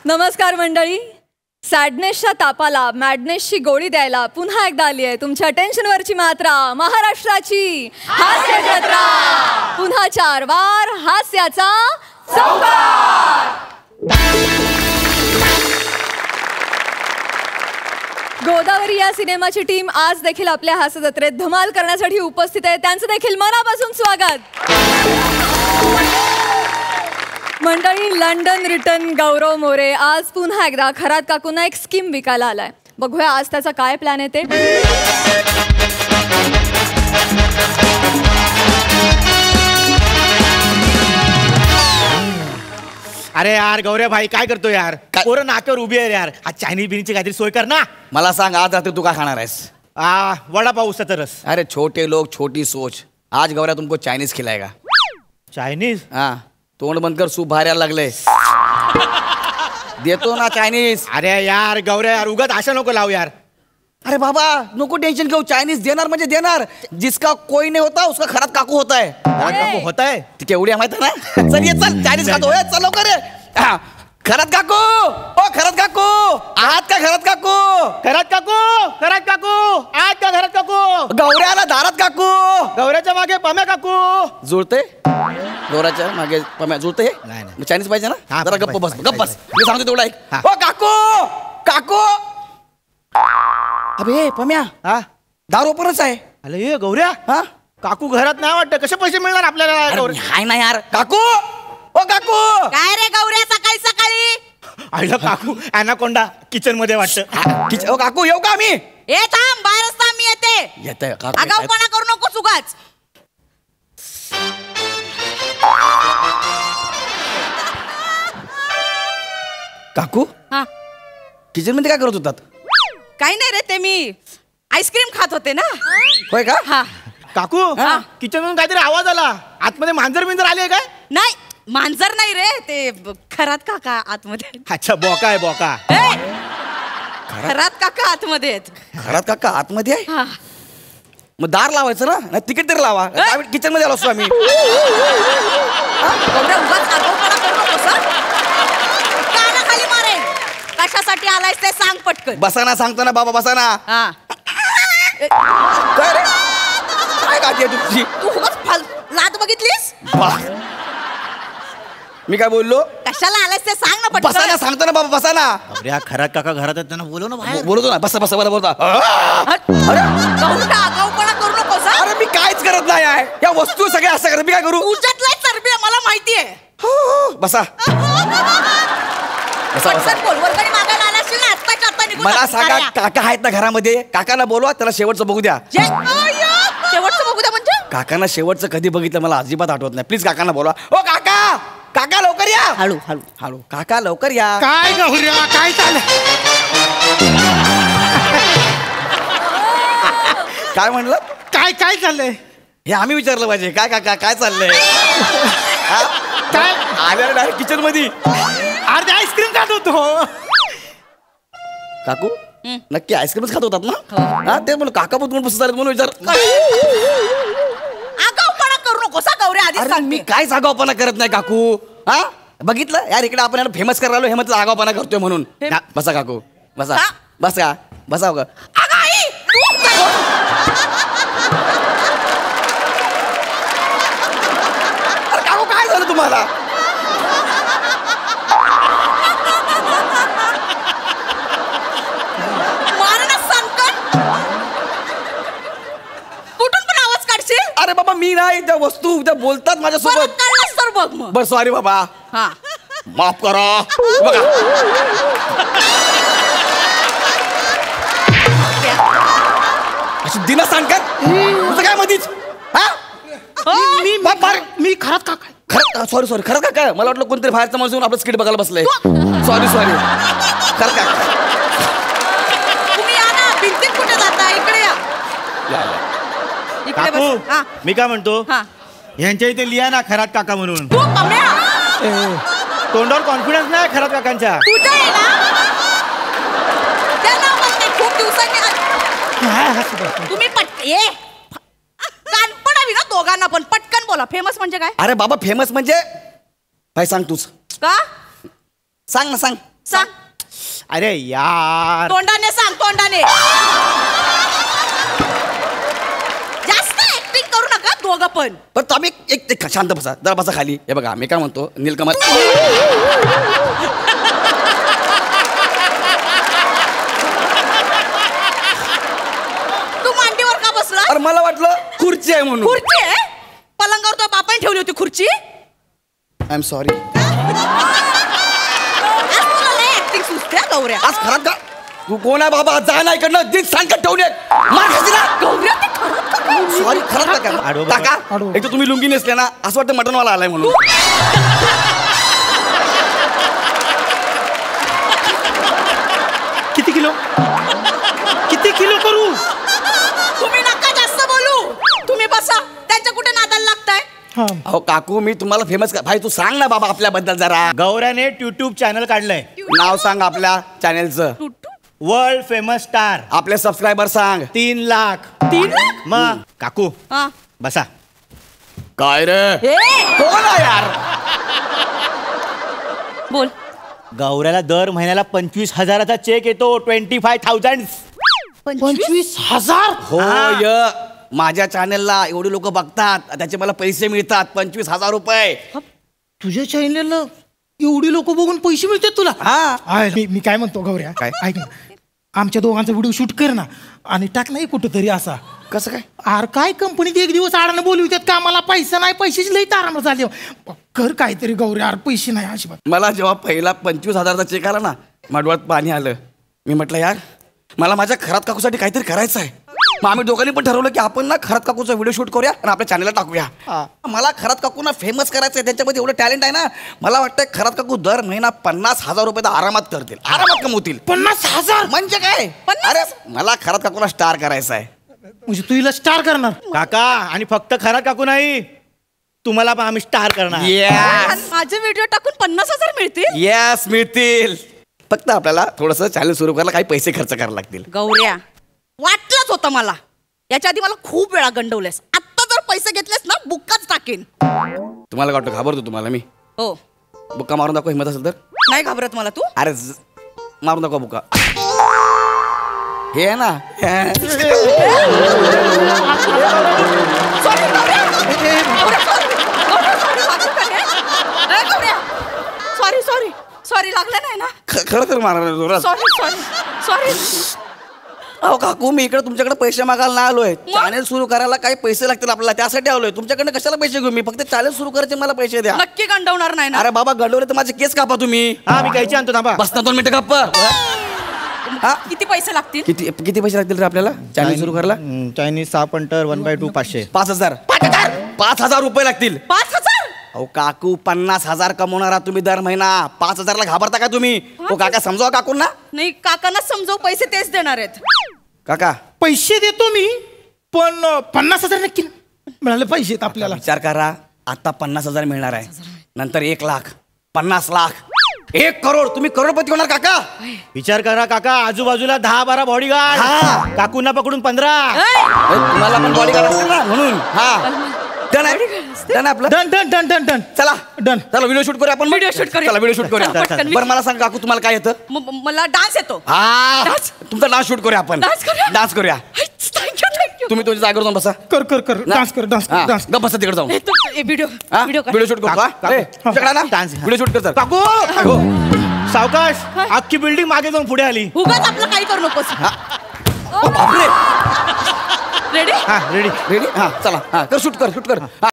नमस्कार मंडळी. सॅडनेसच्या तापाला मॅडनेसची गोळी द्यायला पुन्हा एकदा आली आहे तुमच्या टेन्शनवरची मात्रा, महाराष्ट्राची हास्य जत्रा. पुन्हा 4 वार हास्याचा चौकार. गोदावरी या सिनेमाची टीम आज देखील आपल्या हास्य जत्रेत धमाल करण्यासाठी उपस्थित आहे. त्यांचं देखील मनापासून स्वागत. मंडळी, लंडन रिटर्न गौरव मोरे आज पुन्हा एकदा खरात काकूंना एक स्कीम विकायला आलाय. बघूया आज त्याचा काय प्लॅन आहे ते. अरे यार गौरव भाई काय करतो यार? पोरं नाक्यावर उभी आहे यार. आज चायनीज बिनीची काहीतरी सोय कर ना. मला सांग, आज रात्री तू काय खाणार आहेस? वडापाव उसाचा रस. अरे छोटे लोग छोटी सोच. आज गौऱ्या तुमको चायनीज खिलाएगा. चायनीज? हाँ, तोंड बंद कर, सूप बाहेर यायला लागले. देतो ना चायनीज. अरे यार गौरव यार, उगाच आशा नको लावू यार. अरे बाबा नको टेंशन घेऊ, चायनीज देणार म्हणजे देणार. जिसका कोई नहीं होता उसका खरात काकू होता है. काकू होत आहे ती केवढी माहित आहे ना. चल ये चल, चायनीज खातो. चल लवकर ये. खरात काकू, ओ खरात काकू, आहात का खरात काकू? खरात काकू, खरात काकू, आज का खरात काकू? गौऱ्याला दारात काकू. गौऱ्याच्या मागे पम्या काकू. जुळते गौऱ्याच्या मागे पम्या जुळते. नाही. चायनीज पाहिजे ना. हा, जरा गप्प बस, गप्प बस. मी सांगतो तेवढा ऐक. हा. ओ काकू, काकू. अबे पम्या, हा दार ओपनच आहे. अरे ये गौऱ्या, हा काकू घरात नाही वाटतं. कसे पैसे मिळणार आपल्याला? हाय ना यार. काकू, ओ काकू. काय रे गौऱ्या, सकाळी सकाळी? आईला काकू ॲनाकोंडा किचन मध्ये वाटतं. ओ काकू, येऊ का आम्ही? ए थांब, बाहेरच थांब, मी येते. येतंय आगाऊपणा करू नको उगाच. काकू, हा, किचन मध्ये काय करत होतात? काही नाही रे, ते मी आईस्क्रीम खात होते ना. होय का? हा. काकू, किचन मधून काहीतरी आवाज आला. आतमध्ये मांजर बिंजर आली काय? नाही, मांजर नाही रे, ते खरात काका आतमध्ये. अच्छा, बोका आहे बोका. खरात काका आतमध्ये आहेत. घरात काका आतमध्ये आहे? हा. मग दार लावायचं ना. नाही तिकीट तरी लावा. किचन मध्ये आलो असतो आम्ही. गौऱ्या, उगाच आगाऊपणा करू नकोस हं? कानाखाली मारेन. कशासाठी आलायस ते सांग पटकन. बसा ना, सांगतो ना बाबा, बसा ना. हा. काय रे? काय गाठी आहे तुमची? तू उगाच लात बघितलीस? मी काय बोललो? कशाला आलायस ते सांग ना बसा ना, पटकन. सांगतो ना बाबा, बसा ना. अरे खरात काका घरात आहेत, त्यांना बोलव ना बाहेर. बोलतो ना, बसा बसा, बोलता. गौऱ्या, आगाऊपणा करू नकोस हं? अरे मी काहीच करत नाही आहे. या वस्तू सगळ्या असं करत, मी काय करू? तुझ्यातलाच चरबी आहे, मला माहितीये. बसा बसा बसा. पटकन बोल, वर्गणी मागायला आलाशील ना, आत्ताच्या आत्ता निघून मला जा. सांगा, काका आहेत ना घरामध्ये? काकांना बोलवा, त्याला शेवटचं बघू द्या. शेवटचं बघू द्या म्हणजे? काकांना शेवटचं कधी बघितलं मला अजिबात आठवत नाही. प्लीज काकांना बोलवा. ओ काका, काका लवकर या. हळू हळू हळू काका लवकर या. काय गौऱ्या, काय चाललंय? काय म्हणलं? काय काय चाललंय? हे आम्ही विचारलं पाहिजे. काय काका, काय चाललंय? काय आल्या डायरेक्ट किचन मध्ये. अर्धे आईस्क्रीम खात होतो. काकू नक्की आईस्क्रीमच खात होतात ना? हा, ते म्हणून काका पण तुम्हाला चालत म्हणून विचार. आगाऊपणा करू नकोस हं, गौऱ्या, आधीच अरे सांगते. मी काय आगाऊपणा करत नाही काकू. हा, बघितलं यार, इकडे आपण फेमस करायला आलो, हे म्हटलं आगाऊपणा करतोय म्हणून. बसा काकू, बसा. हा? बसा बसा. ग अगं आई, अरे काकू, काय झालं तुम्हाला? मारणं संकट. कुठून पण आवाज काढशील? अरे बाबा, मी नाही, त्या वस्तू त्या बोलतात माझ्यासोबत. परत काढलास तर बघ मग. बरं सॉरी बाबा, हा. माफ करा. बघा अशी दिना सांगतात तुझं काय मधीच? हा, मी खरात काका. खरं सॉरी सॉरी, खरं काय? मला वाटलं कोणतरी बाहेरचा माणूस येऊन आपलं स्किट बघायला बसलंय. सॉरी सॉरी, खरं काय? तुम्ही या ना, भिंतीत कुठे जाता? इकडे या. इकडे काकू, बस. हा. मी काय म्हणतो, हा. यांच्या इथे लिहा ना खरात काका म्हणून. तू कम्या, तोंडावर कॉन्फिडन्स नाही खरात काकांच्या. तुझं आहे ना? त्या नाव म्हणते, खूप दिवसांनी तुम्ही ये कानपण हवी ना दोघांना पण. पटकन बोला, फेमस म्हणजे काय? अरे बाबा, फेमस म्हणजे काय सांग तूच. का? सांग ना, सांग. सांग. अरे यार तोंडाने सांग, तोंडाने. जास्त ऍक्टिंग करू नका दोघं पण. पण आम्ही एक शांत बसा, जरा बसा खाली. हे बघा मी काय म्हणतो, नीलकमल तू मांडीवर का बसला? अरे मला वाटलं खुर्ची आहे म्हणून. खुर्ची आहे? पलंगावर तो बापाने ठेवली होती खुर्ची. I am sorry. ऍक्टिंग सुचते गौऱ्या. आज खरात का तू कोण आहे बाबा? जा ना इकडनं, दिन सांगत ठेवून येत मार खाशी ना. गौऱ्या ते खरंच का काय? सॉरी, खरंच का आडवं बघा. काका? एक तर तुम्ही लुंगी नेसले ना, असं वाटतं मटनवाला आलाय म्हणून. किती किलो करू? तुम्ही नका जास्त बोलू. तुम्ही बसा. त्यांच्या कुठे नादाला लागताय? अहो काकू, मी तुम्हाला फेमस भाई तू सांग ना बाबा आपल्याबद्दल जरा. गौऱ्याने युट्यूब चॅनल काढलंय. नाव सांग आपल्या चॅनेलचं. World famous star. आपले सबस्क्रायबर सांग. 3 लाख. 3 लाख? मग काकू हा. बसा. काय रे हे, कोण आहे यार? बोल. गौऱ्याला दर महिन्याला 25,000चा चेक येतो. 25,000. 25,000? हो माझ्या चॅनेलला एवढे लोक बघतात, त्याचे मला पैसे मिळतात 25,000 रुपये. तुझ्या चॅनलला एवढी लोक बघून पैसे मिळतात तुला? हा. मी काय म्हणतो गौऱ्या, काय? ऐक ना, आमच्या दोघांचा व्हिडिओ शूट कर ना आणि टाक नाही कुठंतरी असा. कसं काय? आर काय कंपनीत एक दिवस आडानं बोलवतात का मला पैसा नाही, पैशाची लई तारांबर झाली. कर काहीतरी गौऱ्या, आर पैसे नाही अजिबात. मला जेव्हा पहिला 25,000चा चेक आला ना, माडवात पाणी आलं. मी म्हटलं यार मला माझ्या खरात काकूसाठी काहीतरी करायचं आहे. मग आम्ही दोघांनी पण ठरवलं की आपण ना खरात काकूचा व्हिडिओ शूट करूया आणि आपल्या चॅनलला टाकूया. मला खरात काकूंना फेमस करायचं आहे, त्यांच्यामध्ये एवढं टॅलेंट आहे ना. मला वाटतं खरात काकू दर महिना 50,000 रुपये तर आरामात करतील, आरामात कमवतील. 50,000 म्हणजे काय? 50,000? अरे मला खरात काकूला स्टार करायचं आहे. म्हणजे तू हिला स्टार करणार? काका आणि फक्त खरा काकू नाही, तुम्हाला पण आम्ही स्टार करणार. आणि माझे व्हिडिओ टाकून 50,000 मिळतील? येस मिळतील. फक्त आपल्याला थोडंसं चॅनल सुरू करायला काही पैसे खर्च करायला लागतील. गौऱ्या, वाटलंच होतं मला. याच्या आधी मला खूप वेळा गंडवलेस. आत्ता जर पैसे घेतलेस ना बुक्काच टाकेन. तुम्हाला काय वाटतं, घाबरतो तुम्हाला मी? हो. बुक्का मारून दाखव हिंमत असेल तर. नाही घाबरत मला तू. अरे मारून दाखव बुक्का. हे आहे ना. सॉरी सॉरी सॉरी, लागलं नाही ना? खरं तर मारणार. Sorry sorry sorry. अहो काकू, मी इकडे तुमच्याकडे पैसे मागायला नाही आलोय. चॅनल सुरू करायला काही पैसे लागतील आपल्याला, त्यासाठी आलोय. तुमच्याकडे कशाला पैसे घेऊ? मी फक्त चॅनल सुरू करायचे, मला पैसे द्या. नक्की गंडवणार नाही ना? अरे बाबा, गंडवले तर माझे केस कापा तुम्ही. हा मी कैची आणतो थांबा. बस ना 2 मिनिटं गप्प. किती पैसे लागतील? किती पैसे लागतील रे आपल्याला चॅनल सुरू करायला? Chinese 6 punter 1/2 500. 5,000 रुपये लागतील. 5,000? अहो काकू, 50,000 कमवणारा तुम्ही दर महिना, 5,000ला घाबरता का तुम्ही? हो काका, समजावा काकूंना. नाही, काकांना समजाव, पैसे तेच देणार आहेत. काका पैसे देतो मी, पण 50,000 नक्की मिळाले पाहिजेत आपल्याला. विचार करा, आता 50,000 मिळणार आहे, नंतर 1 लाख, 50 लाख, 1 करोड. तुम्ही करोडपती होणार काका. विचार करा काका, आजूबाजूला 10-12 बॉडीगार्ड. हा. काकूंना पकडून 15. तुम्हाला पण बॉडीगार्ड असतील ना म्हणून. हा डन आहे, डन आपलं. Done done done done done. चला डन. चला व्हिडिओ शूट करूया आपण. व्हिडिओ शूट करूया. चला व्हिडिओ शूट करूया. चला, पटकन. बरं मला सांग काकू, तुम्हाला काय येतं? मला डान्स येतो. हा, डान्स? तुमचा डान्स शूट करूया आपण. डान्स करूया? डान्स करूया. Thank you thank you. तुम्ही तुमच्या जागेवर जाऊन बसा. कर कर कर, डान्स कर, डान्स कर, डान्स. गप बसा तिकडे जाऊन. व्हिडिओ हा? व्हिडिओ व्हिडिओ शूट करू. डान्स. व्हिडिओ शूट कर सर. काकू हो. सावकाश, अख्खी बिल्डिंग मागे जाऊन पुढे आली. उगाच आपलं काही करू नकोस. बापरे. रेडी? हा रेडी. रेडी? हा चला. हा कर, शूट कर, शूट कर. हा.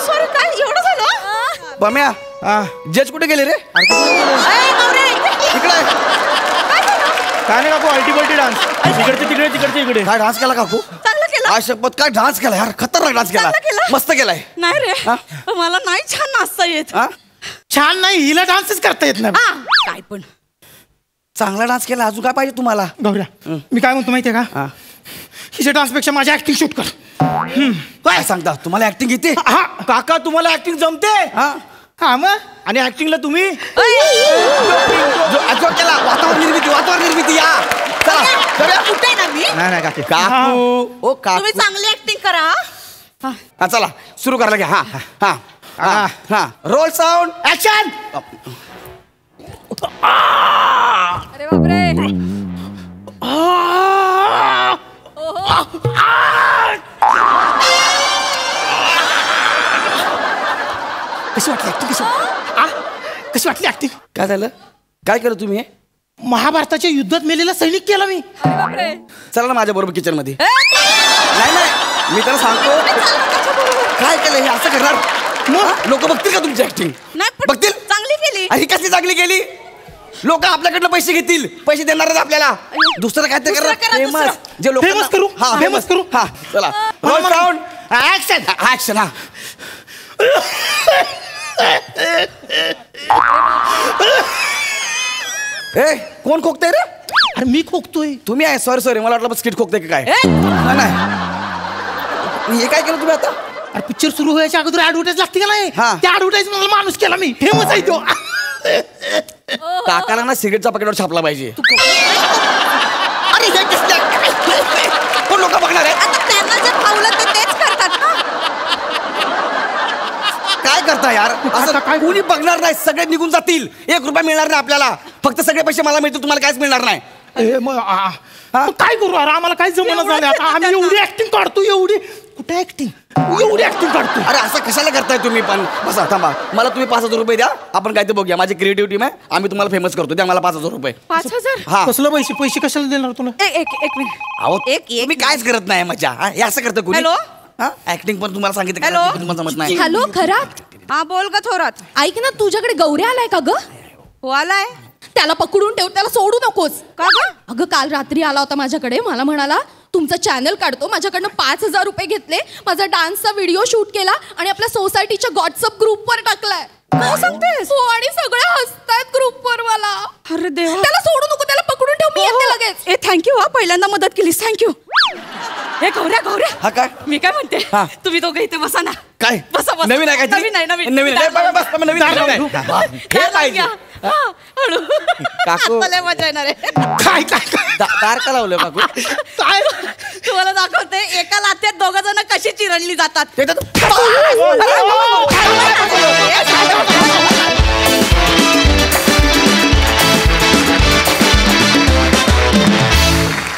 सॉरी, काय एवढं झालं? बम्या, जज कुठे गेले रे? इकडे. काय नाही काकू, अल्टी डान्स. तिकडचे तिकडे, तिकडचे इकडे. काय डान्स केला काकू? चांगलं केलं. काय शपथ, काय डान्स केला यार, खतरनाक डान्स केला. चांगलं केलं. मस्त केलाय. नाही रे, हा? मला नाही छान नाचता येत. हा? छान नाही, हिला डान्सच करता येत नाही. हा, काय पण. चांगला डान्स केला, अजून काय पाहिजे तुम्हाला? गौऱ्या मी काय म्हणतो माहितीये का, हा. हिच्या डान्सपेक्षा माझी ऍक्टिंग शूट कर. काय सांगता, तुम्हाला ऍक्टिंग येते? हा काका तुम्हाला ऍक्टिंग जमते? हा मग आणि ऍक्टिंगला तुम्ही केला. वातावरण निर्मिती या चला करूया. कुठे आहे ना मी? नाही काकी काकू ओ काकू तुम्ही चांगली ऍक्टिंग करा. हा चला सुरू करायला घ्या. हा हा हा हा रोल साऊंड ऍक्शन. अरे बापरे. कशी वाटली ऍक्टिंग? कशी वाटली ऍक्टिंग? काय झालं? काय केलं तुम्ही? महाभारताच्या युद्धात मेलेला सैनिक केला मी. अरे बापरे. चला ना माझ्या बरोबर किचन मध्ये. नाही मी त्याला सांगतो काय केलं हे असं करणार. लोक बघतील का तुमची ऍक्टिंग? नाही पण बघतील. चांगली केली. अरे कसली चांगली केली. लोक आपल्याकडनं पैसे घेतील, पैसे देणार आहेत आपल्याला. दुसरं काय दुसरं करा, फेमस दुसरं. जे लोक Famous करू. हा Famous करू. हा चला रोल साऊंड ऍक्शन. ऍक्शन. हा ए कोण खोकतंय रे? अरे मी खोकतोय. तुम्ही आहे. सॉरी मला वाटलं स्किट खोकतंय की काय. नाही हे काय केलं तुम्ही आता? अरे पिक्चर सुरू व्हायच्या अगोदर ऍडव्हर्टाईज लागते का नाही, हा. त्या ऍडव्हर्टाईज मला माणूस केला मी. फेमस आहे तो. काकाला ना सिगरेटच्या पॅकेटवर छापला पाहिजे. अरे हे कोण लोक बघणार आहे? आता त्यांना जे फावलं ते तेच करतात ना. काय करता यार असं काय? कोणी बघणार नाही. सगळे निघून जातील. 1 रुपया मिळणार नाही आपल्याला. फक्त सगळे पैसे मला मिळतील, तुम्हाला काहीच मिळणार नाही. मग काय करू? अरे आम्हाला काय जमना झालं आता. आम्ही एवढी ऍक्टिंग काढतो, एवढी कुठे ऍक्टिंग, एवढी ऍक्टिंग काढतो. अरे असं कशाला करताय तुम्ही पण? बसा थांबा. मला तुम्ही 5,000 रुपये द्या. आपण काय ते बघूया. माझी क्रिएटिव्ह टीम आहे. आम्ही तुम्हाला फेमस करतो. द्या मला 5,000 रुपये. 5,000. हा कसलं पैसे कशाला देणार तुला? एक मिनिट. अहो एक तुम्ही कायच करत नाही मजा. हे असं करतं कोणी? हॅलो? ऍक्टिंग पण तुम्हाला सांगितलं हॅलो? करायचं, तुम्हाला जमत नाही. हॅलो खरात. हा बोल ग थोरात. ऐक ना, तुझ्याकडे गौऱ्या आलाय का ग? हो आलाय. त्याला पकडून ठेव, त्याला सोडू नकोस. का ग? अगं काल रात्री आला होता माझ्याकडे. मला म्हणाला तुमचं चॅनल काढतो. माझ्याकडनं 5,000 रुपये घेतले. माझा डान्सचा व्हिडिओ शूट केला आणि आपल्या सोसायटीच्या व्हॉट्सअप ग्रुपवर टाकलाय. काय सांगतेस? हो आणि सगळे हसतायत ग्रुपवर मला. अरे देवा. त्याला सोडू नको, त्याला पकडून ठेव. मी येते लगेच. ए थँक्यू हा, पहिल्यांदा मदत केलीस. थँक्यू. हे गौऱ्या हा काय? मी काय म्हणते, हा. तुम्ही दोघं इथे बसा ना. काय बसा. नवीन आहे काय? नवीन आहे. नवीन आहे. बस, बस, नवीन आहे. हे पाहिजे. हळू. काकू. मला मजा येणार आहे. काय दार का लावलं काकू? काय तुम्हाला दाखवते एका लात्यात 2 जण कशी चिरडली जातात.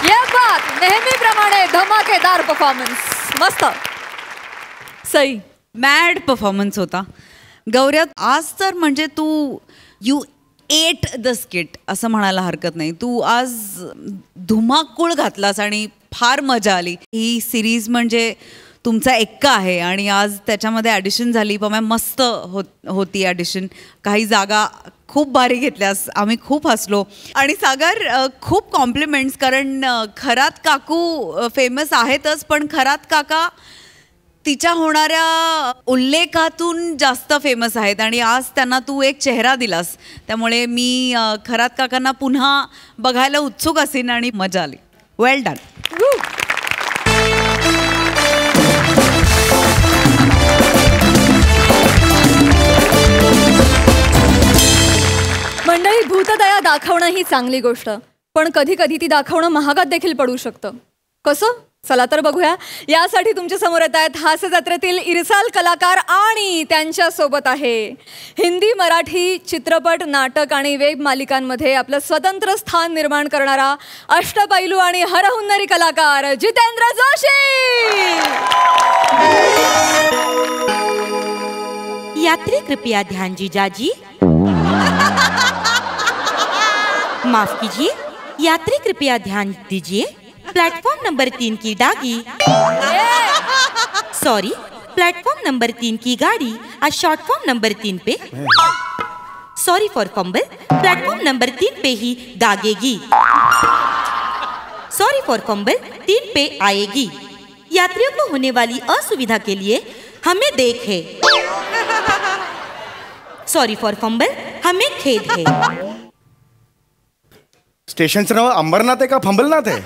ये बात नेहमीप्रमाणे धमाकेदार परफॉर्मन्स. मस्त. सई. मॅड परफॉर्मन्स होता गौऱ्यात आज तर. म्हणजे तू यू एट द स्किट असं म्हणायला हरकत नाही. तू आज धुमाकूळ घातलास आणि फार मजा आली. ही सिरीज म्हणजे तुमचा एक्का आहे आणि आज त्याच्यामध्ये ॲडिशन झाली. पण मस्त होती ॲडिशन. काही जागा खूप भारी घेतल्यास. आम्ही खूप हसलो. आणि सागर खूप कॉम्प्लिमेंट्स. कारण खरात काकू फेमस आहेतच, पण खरात काका तिच्या होणाऱ्या उल्लेखातून जास्त फेमस आहेत आणि आज त्यांना तू एक चेहरा दिलास. त्यामुळे मी खरात काकांना पुन्हा बघायला उत्सुक असेन आणि मजा आली. वेल डन. मंडळी, भूतदया दाखवणं ही चांगली गोष्ट, पण कधी कधी ती दाखवणं महागात देखील पडू शकतं. कसं? चला तर बघूया. यासाठी तुमच्या समोर येत आहेत हास्य जत्रेतील इरसाल कलाकार आणि त्यांच्या सोबत आहे हिंदी, मराठी चित्रपट, नाटक आणि वेब मालिकांमध्ये आपलं स्वतंत्र स्थान निर्माण करणारा अष्टपैलू आणि हरहुन्नरी कलाकार जितेंद्र जोशी. यात्री कृपया ध्यान जीजाजी. माफ कीजिए, यात्री कृपया ध्यान दीजिए. प्लेटफॉर्म नंबर 3 की डागी, सॉरी, प्लेटफॉर्म नंबर 3 की गाड़ी आज शॉर्ट फॉर्म नंबर 3 पे, sorry for fumble, platform number 3 पे ही दागेगी. सॉरी फॉर फंबल 3 पे आएगी. यात्रियों को होने वाली असुविधा के लिए हमें देख है. सॉरी फॉर फंबल, हमें खेद है. स्टेशनचं नाव अंबरनाथ आहे का फंबलनाथ आहे?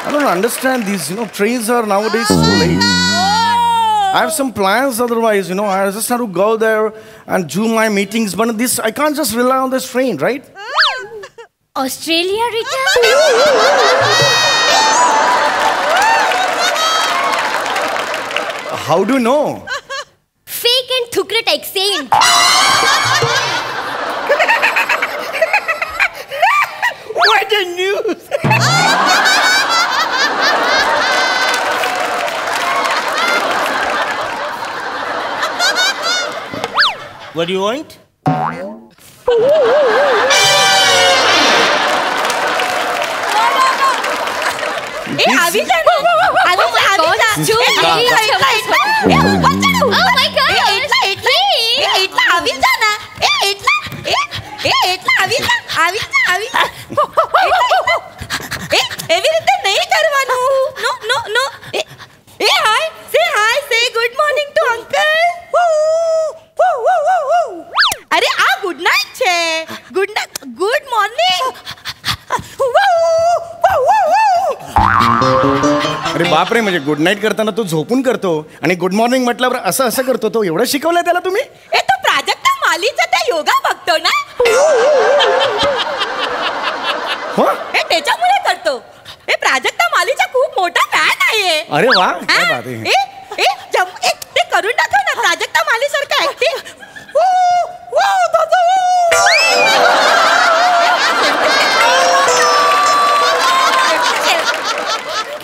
I don't understand these, trains are nowadays so late. I have some plans otherwise, I just have to go there and do my meetings. But I can't just rely on this train, right? Australia return? How do you know? Fake and thukrat accent. What a news! What do you want? आवी जा ना. आवी जा, आवी जा. Oh my God! इथला आवी जा ना. इथला आवी जा. आवी जा, आवी जा. એવી રીતે નહીં કરવાનું. નો. હાય, say good morning to uncle. અરે આ ગુડ નાઇટ છે. Good morning. अरे बापरे, म्हणजे गुड नाईट करताना तो झोपून करतो आणि गुड मॉर्निंग म्हटल्यावर असं करतो. तो एवढं शिकवलंय त्याला तुम्ही? ए तो प्राजक्ता मालीचा त्या योगा बघतो ना. हे त्याच्यामुळे करतो. हे प्राजक्ता मालीचा खूप मोठा फॅन आहे. अरे वा, काय बात आहे. ते करून टाकव ना प्राजक्ता माली सारखं ऍक्टिंग.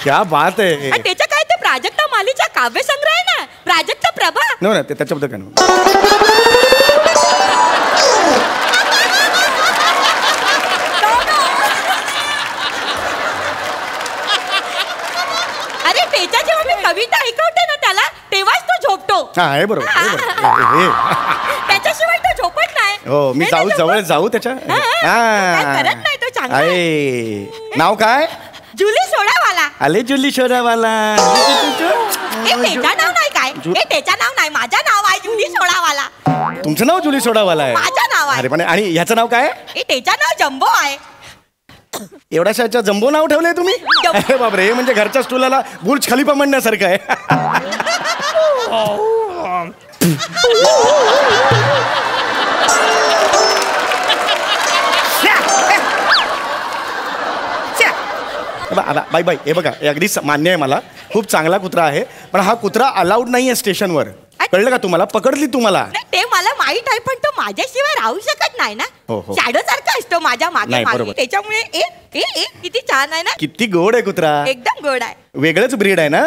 क्या बात आहे. त्याच्या काय ते प्राजक्ता मालीचा काव्य संग्रह आहे ना, प्राजक्ता प्रभा. नो ना, ते त्याच्याबद्दल काय नाही. अरे त्याच्या जेव्हा मी कविता ऐकवते ना त्याला, तेव्हाच तो झोपतो. हा, हे बरोबर. त्याच्याशिवाय तो झोपत नाही. हो, मी जवळ जाऊ त्याच्या. करत नाही तो चांगला. नाव काय? जुली सोडावाला. आले जुली सोडावाला. त्याचं नाव नाही काय? त्याचं नाव नाही, माझं नाव आहे जुली सोडावाला. तुमचं नाव जुली सोडावाला आहे? माझं नाव आहे. अरे पण, आणि ह्याचं नाव काय? त्याचं नाव जम्बो आहे. एवढ्याशाच्या जम्बो नाव ठेवलंय तुम्ही? अरे बापरे, हे म्हणजे घरच्या स्टुलाला बुर्ज खलिफा म्हणण्यासारखं आहे. बाई हे बघा, अगदी मान्य आहे मला, खूप चांगला कुत्रा आहे, पण हा कुत्रा अलाउड नाहीये स्टेशनवर. कळलं का तुम्हाला? पकडली तुम्हाला. ते मला माहित आहे, पण तो माझ्याशिवाय राहू शकत नाही ना. शॅडो सारखा असतो माझ्या मागे. त्याच्यामुळे किती छान आहे ना. किती गोड आहे कुत्रा. एकदम गोड आहे. वेगळंच ब्रीड आहे ना.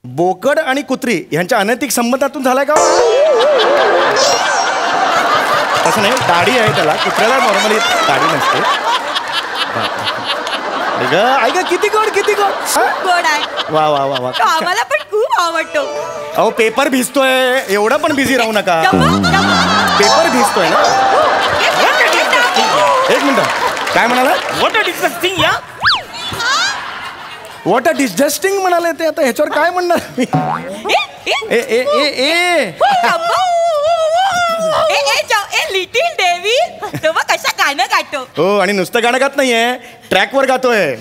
बोकड आणि कुत्री ह्यांच्या अनैतिक संबंधातून झालाय का? तसं नाही, दाढी आहे त्याला. कुत्र्याला नॉर्मली दाढी नसते. ऐका, किती गोड गोड आहे. वा वा वा वा. आम्हाला पण खूप आवडतो. अहो, पेपर भिजतोय, एवढं पण बिझी राहू नका. पेपर भिजतोय ना. एक मिनिट, काय म्हणाला? What a disgusting, yeah? What a disgusting म्हणाले ते. आता ह्याच्यावर काय म्हणणार मी? लिटिल देवी, तेव्हा कशा गाणं गातो. हो, आणि नुसतं गाणं गात नाहीये, ट्रॅकवर गातोय.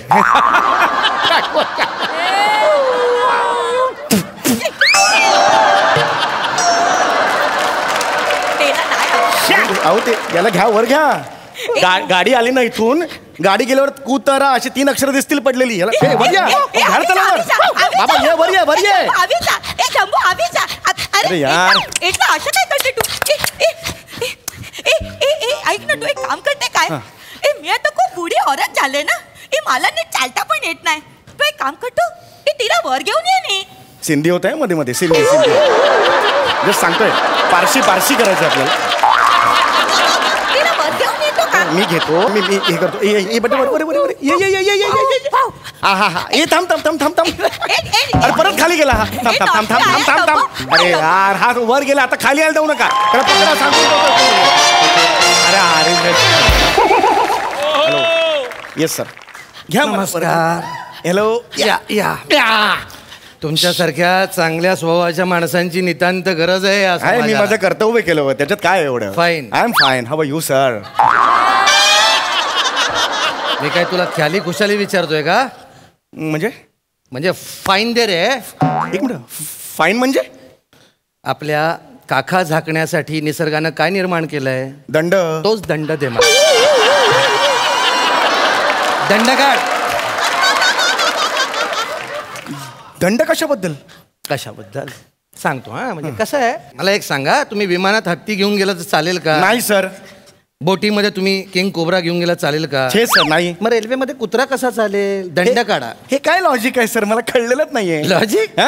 अहो, ते याला घ्या, वर घ्या. गाडी आली ना इथून, गाडी गेल्यावर कुतरा अशी 3 अक्षर दिसतील पडलेली. याला वर या, बाबा ये, वर ये. अरे यार, असं काय करते तू? ऐक ना, तू एक काम करते काय? मी आता खूप बुडी औरत झाले ना. मला नीट चालता पण येत नाही. तू एक काम करतो, तिला वर घेऊन ये. नी सिंधी होत आहे मध्ये सिंधी जस्ट सांगतोय. पारशी करायचं आपल्याला. तिला वर घेऊन येतो का? मी घेतो, मी हे करतो. ये बरोबर, ये. हा. ए थांब. अरे परत खाली गेला. थांब. अरे यार, हा वर गेला, आता खाली यायला जाऊ नका. अरे हॅलो. येस सर, घ्या. नमस्कार. हॅलो. या. तुमच्यासारख्या चांगल्या स्वभावाच्या माणसांची नितांत गरज आहे या आहे, मी समाजाला. माझं कर्तव्य केलं होतं, त्याच्यात काय एवढं. Fine. I am fine. How you sir. मी काय तुला ख्याली खुशाली विचारतोय का? म्हणजे फाईन दे रे. एक मिनिट, फाईन म्हणजे? आपल्या काखा झाकण्यासाठी निसर्गानं काय निर्माण केलंय? दंड. तोच दंड दे मला. दंड काढ. दंड कशाबद्दल? कशाबद्दल सांगतो. हा म्हणजे कसं आहे, मला एक सांगा, तुम्ही विमानात हत्ती घेऊन गेला तर चालेल का? नाही सर. बोटीमध्ये तुम्ही किंग कोब्रा घेऊन गेला चालेल का? छे सर, नाही. मग रेल्वेमध्ये कुत्रा कसा चालेल? दंड काढा. हे काय लॉजिक आहे सर, मला कळलेलंच नाहीये. लॉजिक?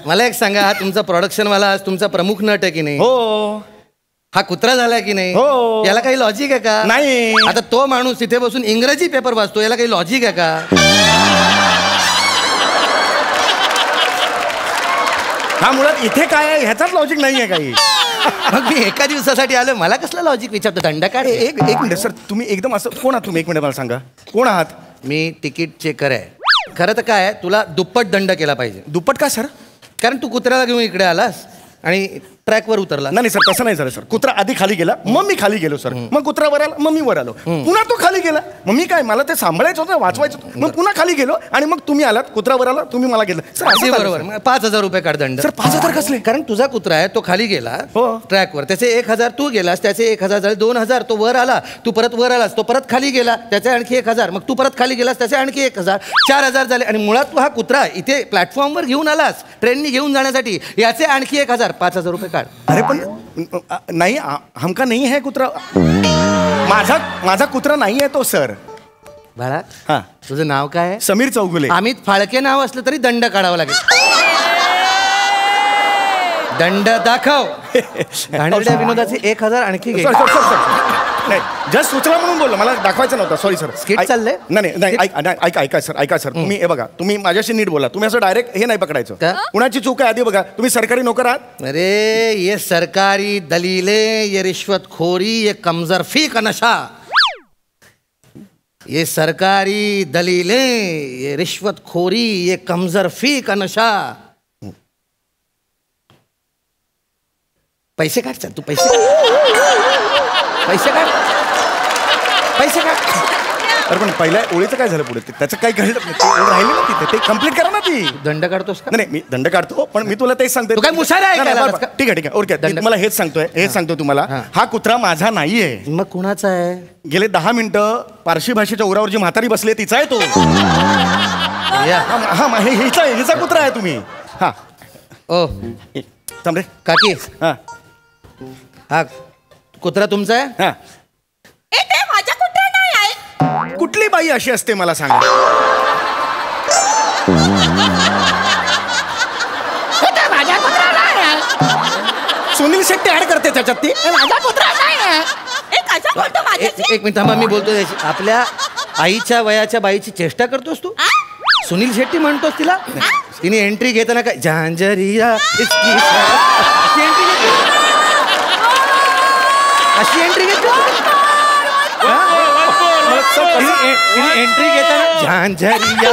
मला एक सांगा, हा तुमचा प्रोडक्शन वाला आज तुमचा प्रमुख नट आहे की नाही? हो. हा कुत्रा झाला की नाही? हो. याला काही लॉजिक आहे का? नाही. आता तो माणूस तिथे बसून इंग्रजी पेपर वाचतो, याला काही लॉजिक आहे का? हा मुळात इथे काय आहे ह्याचाच लॉजिक नाहीये काही. मग मी एका दिवसासाठी आलो, मला कसला लॉजिक विचारतो? दंड काढ. एक मिनिट सर, तुम्ही एकदम असं कोण आहात तुम्ही? एक मिनिट मला सांगा, कोण आहात? मी तिकीट चेकर आहे. खरं तर काय, तुला दुप्पट दंड केला पाहिजे. दुप्पट का सर? कारण तू कुत्र्याला घेऊन इकडे आलास आणि ट्रॅकवर उतरला. नाही सर, तसं नाही झालं सर. कुत्रा आधी खाली गेला, मग मी खाली गेलो सर. मग कुत्रा वर आला, मग मी वर आलो. पुन्हा तो खाली गेला, मग मी काय, मला ते सांभाळायचं होतं, वाचवायचं होतं. मग पुन्हा खाली गेलो आणि मग तुम्ही आलात, कुत्रा वर आला, तुम्ही मला गेलं सर. अगदी बरोबर. 5,000 रुपये काढ दंड. सर 5,000 कसले? कारण तुझा कुत्रा आहे, तो खाली गेला ट्रॅकवर, त्याचे 1,000 तू गेलास, त्याचे 1,000 झाले 2,000. तो वर आला, तू परत वर आलास, तो परत खाली गेला, त्याचे आणखी 1,000. मग तू परत खाली गेलास, त्याचे आणखी 1,000. 4,000 झाले. आणि मुळात तू हा कुत्रा इथे प्लॅटफॉर्मवर घेऊन आलास ट्रेननी घेऊन जाण्यासाठी, याचे आणखी 1,000. 5,000 रुपये काढ. अरे पण नाही, हमका नाही है कुत्रा. माझा कुत्रा नाही आहे तो सर. बाळा, हा, तुझं नाव काय आहे? समीर चौगुले. अमित फाळके नाव असलं तरी दंड काढावा लागेल. दंड दाखव. घाणेरड्या विनोदाचे 1,000 आणखी घे. नाही, जस्ट सुचला म्हणून बोललो, मला दाखवायचं नव्हतं. Sorry sir. स्किट चाललंय? नाही, ऐका सर, तुम्ही माझ्याशी नीट बोला. तुम्ही असं डायरेक्ट हे नाही पकडायचं. कुणाची चूक आहे आधी बघा. तुम्ही सरकारी नोकर आहात? अरे ये सरकारी दलीले, ये रिश्वतखोरी, ये कमजरफी का नशा. ये सरकारी दलीले, ये रिश्वतखोरी, ये कमजरफी का नशा. पैसे काढ तू. पैसे काढ. अरे पण पहिल्या ओळीचं काय झालं पुढे? त्याचं काही घडलं राहिलं ना तिथे, ते कम्प्लीट करा ना ती. दंड काढतोस का? नाही, मी दंड काढतो, पण मी तुला तेच सांगतो. काय मुशारा आहे? ठीक आहे ओके. मला हेच सांगतो तुम्हाला, हा कुत्रा माझा नाहीये. मग कुणाचा आहे? गेले 10 मिनिटं पारशी भाषेच्या उरावर जी म्हातारी बसली तिचा आहे तो. हा, हिचा कुत्रा आहे तुम्ही. हा ओ थांब रे काकी. हा हा कुत्रा तुमचा आहे? हा. ए, ते माझा कुत्रा नाही आहे. कुठली बाई अशी असते मला सांगा? माझा कुत्रा नाही आहे. सुनील शेट्टी ऍड करते त्याच्यात ती. माझा कुत्रा नाही आहे. ए, कसा बोलतो माझ्याशी? एक मिनिट थांबा, मी बोलतो त्याची. आपल्या आईच्या वयाच्या बाईची चेष्टा करतोस तू? सुनील शेट्टी म्हणतोस तिला? तिने एंट्री घेताना काय झांझरिया इसकी अशी एंट्री घेतो. एंट्री घेताना झांझरिया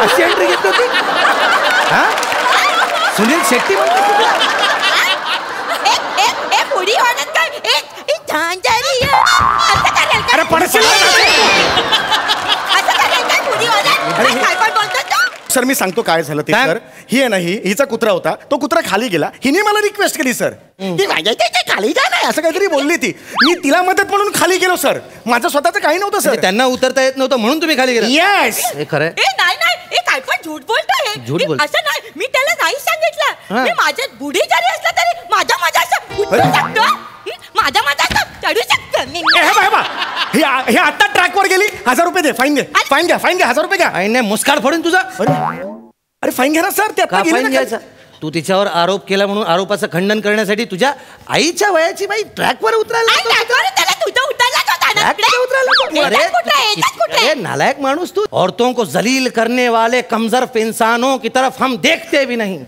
अशी एंट्री घेतो ती. हा, सुनील शेट्टी म्हणतो. ए, पुढी होणार काय? ए, झांझरिया. असं करेल का? अरे पडशील असं करेल काय पुढी होणार? काय पण बोलतो तो? सर मी सांगतो काय झालं ते. सर ही आहे ना, हिचा कुत्रा होता, तो कुत्रा खाली गेला. हिने मला रिक्वेस्ट केली सर, ती माझ्या खाली जा नाही असं काहीतरी बोलली ती. मी तिला मदत म्हणून खाली गेलो सर. माझं स्वतःचं काही नव्हतं सर. त्यांना उतरता येत नव्हतं म्हणून तुम्ही खाली गेला? येस. हे खरं. ए, नाही, ए, काय पण झूट बोलतोय. झूट बोलतो. असं नाही, मी त्याला नाही सांगितलं. मी माझ्या बुडी जरी असला तरी माझ्या असं उतरू शकतो. माझ्या असं चढू शकतो मी. हे आता ट्रॅकवर गेली. 1,000 रुपये दे. फाईन घे. 1,000 रुपये घ्या. नाही, मुस्काड फोडून तुझा. अरे फाईन घ्या ना सर. ते आता फाईन घ्यायचा? तू तिच्यावर आरोप केला म्हणून आरोपाचं खंडन करण्यासाठी तुझ्या आईच्या वयाची बाई ट्रॅकवर उतरायला अरे नालायक माणूस तू. औरतों को जलील करने वाले कमजोर इंसानों की तरफ हम देखते भी नहीं.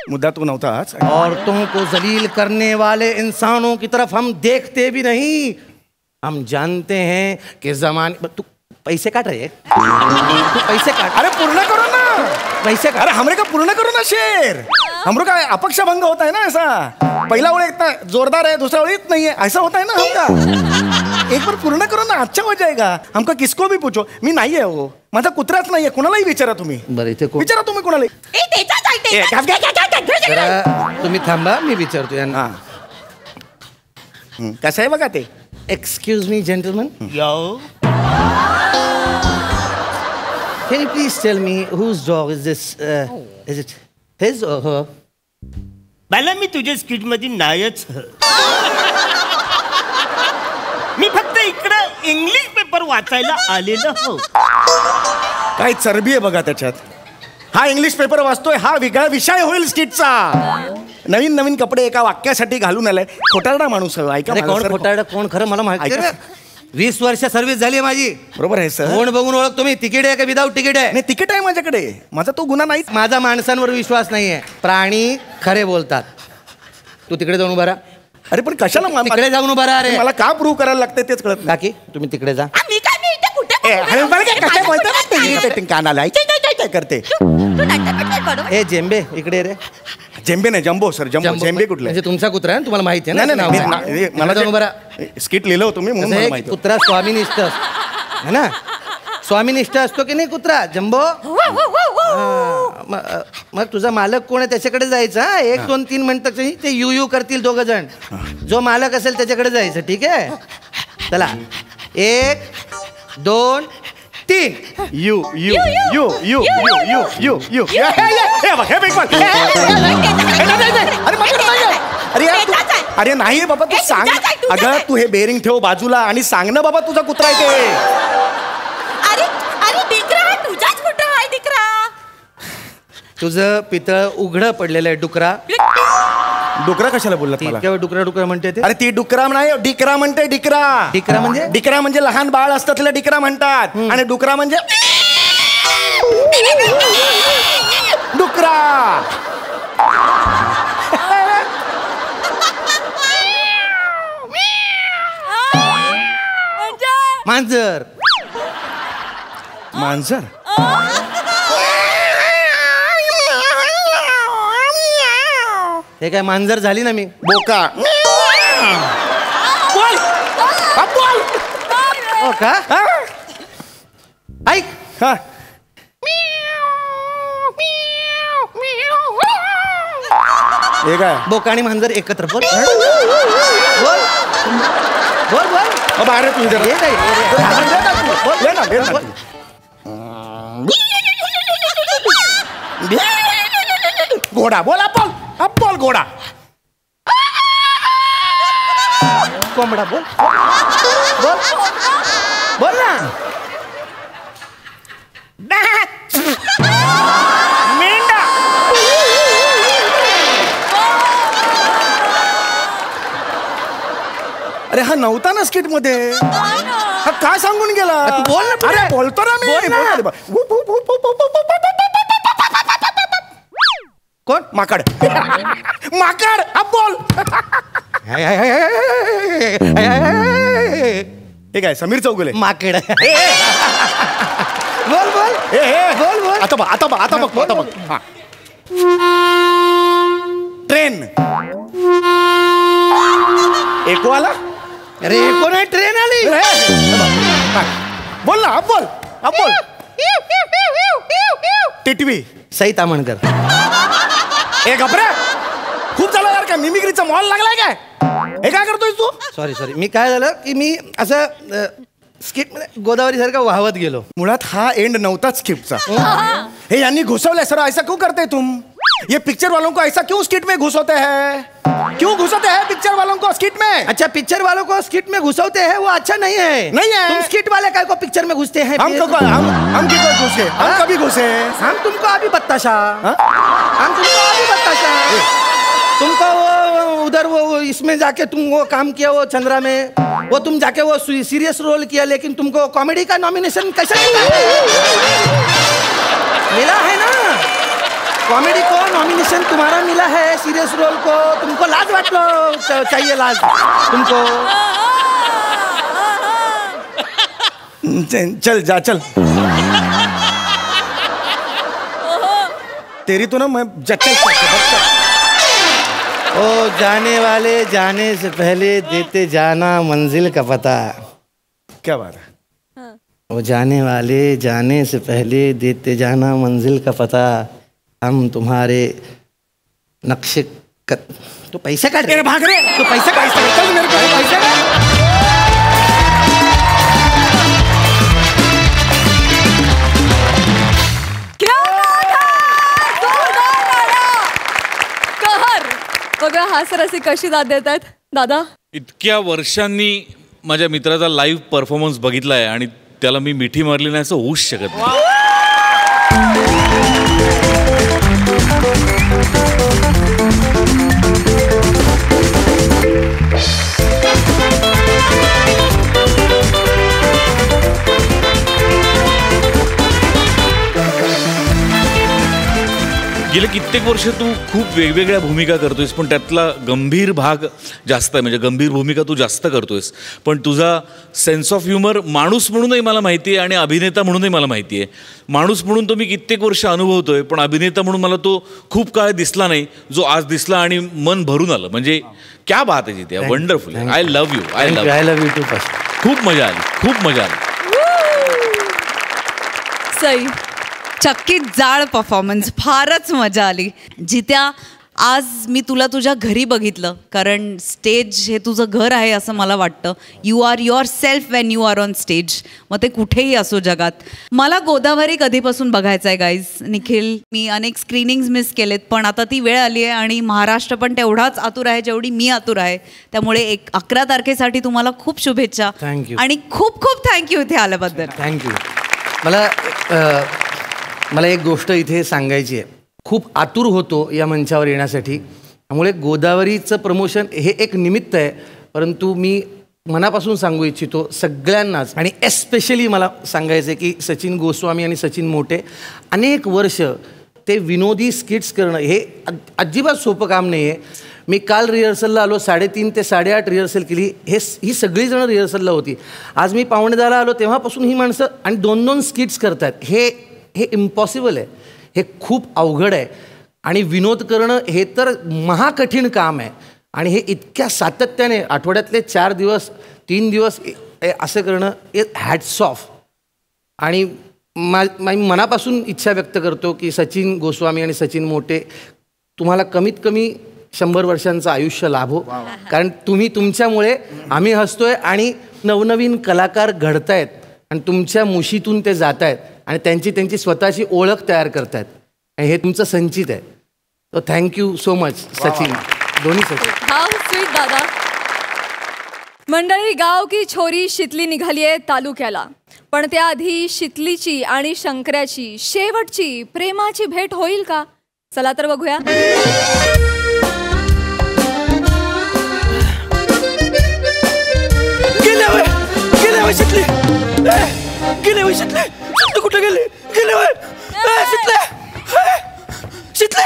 मुद्दा तू नव्हता आज. औरतों को जलील करने वाले इंसानों की तरफ हम देखते भी नहीं. हम जानते हैं कि जमाने. तू पैसे काट रहे. तू पैसे काट. अरे पूर्ण करो ना. पैसे का? अरे हमरे का पूर्ण करो ना शेर. हमरो का अपक्ष भंग होता है ना ऐसा. पहिला ओळ इतना जोरदार है, दूसरा ओळ इतना नहीं है, ऐसा होता है ना हमका. एक बार पूर्ण करो ना, अच्छा हो जाएगा. हमका किसको भी पूछो, मी नाही आहे हो, माझा कुत्राच नाहीये. कोणालाही विचारा तुम्ही. बरं इथे कोण? विचारा तुम्ही कोणालाही. जरा तुम्ही थांबा, मी विचारतो यांना. कसं आहे बघा ते. Excuse me gentleman, yo can you please tell me whose dog is this? Is it his or her? बाला मी तुझ्या स्किट मध्ये नायच. मी फक्त इकडं इंग्लिश पेपर वाचायला आलेलो हो. काय चरबी आहे बघा त्याच्यात. हा इंग्लिश पेपर वाचतोय, हा वेगळा विषय होईल स्किटचा. नवीन नवीन कपडे एका वाक्यासाठी घालून आलाय. खोटारडा माणूस आहे. ऐका अरे माझं कोण सर. खोटारडं कोण खरं मला माहिती आहे. 20 वर्ष सर्व्हिस झाली आहे माझी. बरोबर आहे सर. कोण बघून ओळखतो मी. तिकीट आहे का विदाऊट तिकीट आहे? नाही तिकीट आहे माझ्याकडे. माझा तो गुन्हा नाहीच. माझा माणसांवर विश्वास नाहीये. प्राणी खरे बोलतात. तू तिकडे जाऊन उभा राहा. अरे पण कशाला तिकडे जाऊन उभा राहा. अरे मला का प्रूव्ह करायला लागते तेच कळत नाही. काकी तुम्ही तिकडे जा. मी काय मी इथे कुठे अरे मला काय बोलतो इरिटेटिंग कानाला. काय करते. तू नाट्यपट बरोबर. ए जेंबे इकडे रे. जेंबे नाही जम्बो सर. जम्बो जेंबे कुठले. म्हणजे तुमचा कुत्रा आहे ना, तुम्हाला माहिती आहे नाही ना. नाही मला जाऊन उभा स्किट लिहिलं होतं मी म्हणून मला माहिती. कुत्रा स्वामीनिष्ठ है ना. स्वामीनिष्ठ असतो की नाही कुत्रा जम्बो. मग तुझा मालक कोण आहे त्याच्याकडे जायचं. 1 2 3 म्हणतात ते यू यू करतील 2 जण. जो मालक असेल त्याच्याकडे जायचं. ठीक आहे चला. 1 2 3. You you you you you you you you. अरे नाही बाबा तू सांग. अगं तू हे बेरिंग ठेव बाजूला आणि सांग ना बाबा तुझा कुत्रा आहे ते. अरे अरे डिकरा तुझाच कुठं आहे डिकरा. तुझं पितळ उघडं पडलेलं आहे डुकरा. डुकरा कशाला बोललात मला. केव्हा डुकरा डुकरा म्हणते ते. अरे ती डुकरा नाही डिकरा म्हणते. डिकरा. डिकरा म्हणजे डिकरा म्हणजे लहान बाळ असतं तिला डिकरा म्हणतात. आणि डुकरा म्हणजे डुकरा. मांजर. मांजर. हे काय मांजर झाली ना मी. बोका. बोल बोल. हो का. ऐक. हा हे काय. बोका आणि मांजर एकत्र. बोल बोल बोल बोल. बाहेर तू जरा. हे नाही. ये ना, ये ना. घोडा बोल. बोल घोडा. कोंबडा बोल बोल बोल ना. मेंढा. अरे हा नव्हता ना स्किट मध्ये. हा काय सांगून गेला. तू बोल ना. अरे बोलतो ना मी. बोल ना. कोण. माकड. माकड. अब बोल. हे काय समीर चौगुले. माकड. बोल बोल बोल बोल. आता बघ. हा ट्रेन. एको आला. अरे कोण आहे. ट्रेन आली. बोल ना. अब बोल. टिटवी. सई तामणकर. ए घबरे. खूप झालं यार. काय मिमिक्रीचा मॉल लागलाय काय. हे काय करतोय तू. सॉरी मी काय झालं की मी असं स्किट गोदावरी सारखं वाहवत गेलो. मुळात हा एंड नव्हताच स्किटचा. हे यांनी घुसवलंय सर. ऐसा क्यों करते तुम. ये पिक्चर वालों को ऐसा क्यों स्किट में घुसोते हैं. क्यों घुसोते हैं पिक्चर वालों को स्किट में. अच्छा पिक्चर वालों को स्किट में घुसौते हैं वो अच्छा नहीं है. नहीं है. तुम स्किट वाले काय को पिक्चर में घुसते हैं. हम किधर घुसे. हम कभी घुसे. हम तुमको अभी बताशा. हम तुमको अभी बताशा. तुमको वो उधर वो इसमें जाके तुम वो काम किया वो चंद्रा में. वो तुम जाके वो सीरियस रोल किया लेकिन तुमको कॉमेडी का नॉमिनेशन कैसे मिला है ना. कॉमेडी को नॉमिनेशन तुम्हारा मिला है. सीरियस रोल को तुमको लाज वाटलो चाहिए. लाज तुमको. चल जा चल. तेरी तो ना मैं ओ जाने वाले जाने से पहले देते जाना मंजिल का पता। क्या बात है। ओ जाने वाले जाने से पहले देते जाना मंजिल का पता, हम तुम्हारे नक्शे तो पैसे काट अरे भाग रे, तो पैसे चल मेरे को पैसे बघा हास्यरसी कशी दाद देत आहेत दादा. इतक्या वर्षांनी माझ्या मित्राचा लाईव्ह परफॉर्मन्स बघितलाय आणि त्याला मी मिठी मारली नाही असं होऊच शकत नाही. गेले कित्येक वर्ष तू खूप वेगवेगळ्या भूमिका करतोयस, पण त्यातला गंभीर भाग जास्त आहे, म्हणजे गंभीर भूमिका तू जास्त करतोयस. पण तुझा सेन्स ऑफ ह्युमर माणूस म्हणूनही मला माहिती आहे आणि अभिनेता म्हणूनही मला माहिती आहे. माणूस म्हणून तो मी कित्येक वर्ष अनुभवतोय, पण अभिनेता म्हणून मला तो खूप काळ दिसला नाही, जो आज दिसला आणि मन भरून आलं. म्हणजे क्या बात आहे जिथे, wonderful. I love you. I love you too. खूप मजा आली, खूप मजा आली. सई चक्कीत जाळ परफॉर्मन्स, फारच मजा आली. जित्या आज मी तुला तुझ्या घरी बघितलं, कारण स्टेज हे तुझं घर आहे असं मला वाटतं. You are yourself when you are on stage, मग ते कुठेही असो जगात. मला गोदावरी कधीपासून बघायचं आहे गाईज. निखिल, मी अनेक स्क्रीनिंग्स मिस केलेत, पण आता ती वेळ आली आहे आणि महाराष्ट्र पण तेवढाच आतुर आहे जेवढी मी आतुर आहे. त्यामुळे 11 तारखेसाठी तुम्हाला खूप शुभेच्छा. थँक्यू. आणि खूप खूप थँक्यू इथे आल्याबद्दल. थँक्यू. मला एक गोष्ट इथे सांगायची आहे. खूप आतुर होतो या मंचावर येण्यासाठी, त्यामुळे गोदावरीचं प्रमोशन हे एक निमित्त आहे, परंतु मी मनापासून सांगू इच्छितो सगळ्यांनाच, आणि एस्पेशली मला सांगायचं आहे की सचिन गोस्वामी आणि सचिन मोटे अनेक वर्ष ते विनोदी स्किट्स करणं हे अजिबात सोपं काम नाही आहे. मी काल रिहर्सलला आलो, 3:30 ते 8:30 रिहर्सल केली. ही सगळीजणं रिहर्सलला होती. आज मी 9:45 आलो तेव्हापासून ही माणसं आणि 2-2 स्किट्स करतात. हे इम्पॉसिबल आहे, हे खूप अवघड आहे. आणि विनोद करणं हे तर महाकठीण काम आहे. आणि हे इतक्या सातत्याने आठवड्यातले 4 दिवस 3 दिवस असं करणं हॅट्स ऑफ. आणि मी मनापासून इच्छा व्यक्त करतो की सचिन गोस्वामी आणि सचिन मोटे, तुम्हाला कमीत कमी 100 वर्षांचं आयुष्य लाभो. कारण तुमच्यामुळे आम्ही हसतोय आणि नवनवीन कलाकार घडतायत आणि तुमच्या मुशीतून ते जात आहेत आणि त्यांची स्वतःची ओळख तयार करत आहेत. आणि हे तुमचं संचित आहे. तो थँक्यू सो मच सचिन, दोन्ही सचिन. हाऊ स्वीट दादा. मंडळी, गाव की छोरी शितली निघाली आहे तालुक्याला, पण त्याआधी शितलीची आणि शंकराची शेवटची प्रेमाची भेट होईल का? चला तर बघूया. शितली कुठे गेली? शितले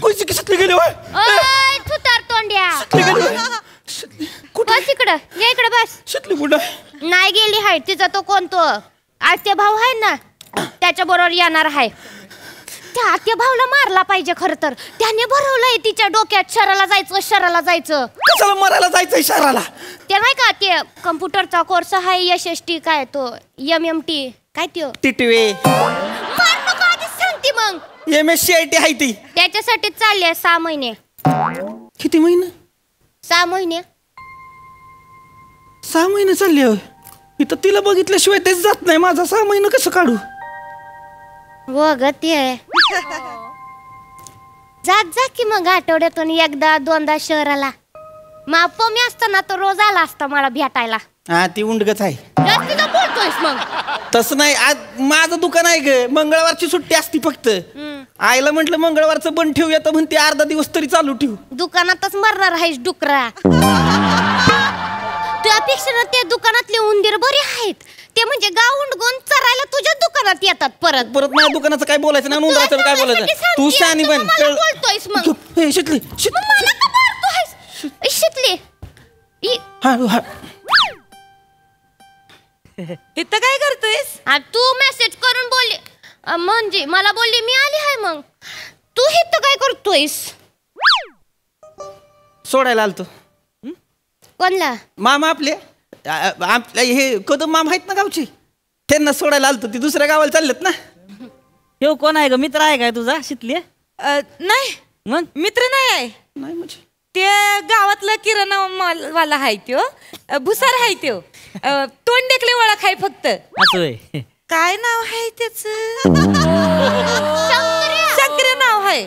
कोणची शितली गेली? इकडे बस. शितली कुठं नाही गेली आहे, तिचा तो कोणतो आत्या भाऊ आहे ना, त्याच्या बरोबर येणार आहे. त्या आत्या भाऊला मारला पाहिजे. खर तर त्याने भरवलंय तिच्या डोक्यात शहराला जायचं. कशाला मारायला जायचं शहराला? ते नाही का, ते कम्प्युटरचा कोर्स आहे SST, काय तो MMT काय त्यो टिटवे मार नको, आधीच सांगते. मग MSCIT आहे ती, त्याच्यासाठी चालले 6 महिने. किती महिने? 6 महिने. 6 महिने चालले. इथं तिला बघितल्याशिवाय तेच जात नाही. माझा 6 महिने कसं काढू? वगत आहे. जा की मग आठवड्यातून 1-2दा शहराला. माप मी असताना तो रोज आला असता मला भेटायला. हा, ती उंडगच आहे. जास्तीला बोलतोयस मग. तसं नाही, आज माझं दुकान आहे ग, मंगळवारची सुट्टी असती फक्त. आईला म्हटलं मंगळवारचं बंद ठेवूया, तर म्हणते अर्धा दिवस तरी चालू ठेवू. दुकानातच मरणार आहेस डुकरा. त्यापेक्षा ते दुकानातले उंदीर बरे आहेत. ते म्हणजे गाव उंडगून चरायला तुझ्या दुकानात येतात. परत माझ्या दुकानाचं काय बोलायचं ना, उंदराचं काय बोलायचं? तू शानी बन. बोलतोयस मग. शितली इथं काय करतोयस? तू मेसेज करून बोलली, म्हणजे मला बोलली मी आली आहे. मग तू इथं काय करतोयस? सोडायला आलतो. कोणला? मामा आपले आपले हे कदम मामा आहेत ना गावची, त्यांना सोडायला आलतो. ती दुसऱ्या गावाला चाललेत ना. हे कोण आहे ग? मित्र आहे काय तुझा शितली? नाही मग मित्र नाही आहे. नाही म्हणजे ते गावातला किराणा वाला आहे त्यो, भुसार आहे त्यो, तोंड देखले ओळख आहे फक्त. असं काय नाव आहे त्याच? शंकर्या नाव आहे.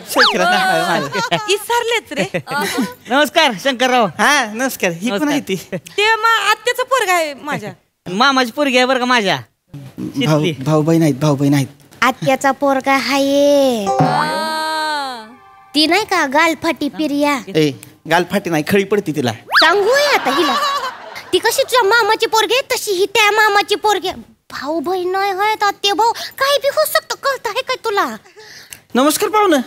विसरलेच रे. नमस्कार शंकरराव. हा नमस्कार. ही पण आहे ती. ते आत्याचा पोरगा आहे माझ्या. मामाची पोरगी आहे बरं का माझ्या. भाऊ बहीण आहेत, भाऊ बहीण आहेत. आत्याचा पोरगा हाये. ती नाही का गालफाटी पिरिया? गालफाटी नाही, खळी पडती तिला. सांगूया आता हिला. ती कशी तुझ्या मामाची पोरगी आहे तशी ही त्या मामाची पोरगी. भाऊ बहीण नाही आहेत, आत्या भाऊ काही बी होऊ शकतं. कळत आहे काय तुला? नमस्कार पाहुणं.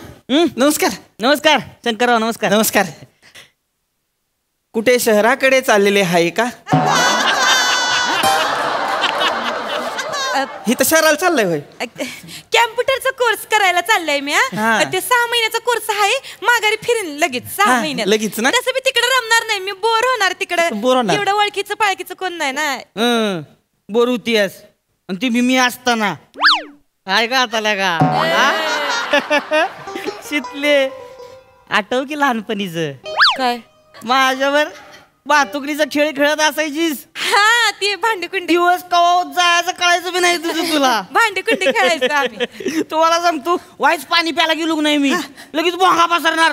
नमस्कार. नमस्कार शंकरराव. नमस्कार. नमस्कार. कुठे शहराकडे चाललेले आहे का? ही तर शहराला चाललंय होय. कॅम्प्युटरचा कोर्स करायला चाललाय मी. ते 6 महिन्याचा कोर्स आहे. माघारी फिरेन लगेच 6 महिन्यात. लगेच ना? तसं मी तिकडे रमणार नाही. मी बोर होणार तिकडे. बोर होणार. एवढं ओळखीचं पाळखीचं कोण नाही ना. बोर होतीयस आणि ती मी असताना काय का आता का शितले आठव की लहानपणीच काय माझ्यावर वाहतुकीचा खेळ खेळत असायचीस. हा ते भांडेकुंडी दिवस कवा जायचं कळायचं बी नाही तुझं तुला. भांडेकुंडी खेळायचं आम्ही. तुम्हाला सांगतो वाईच पाणी प्यायला गेलो नाही मी लगेच बोंगा पसरणार.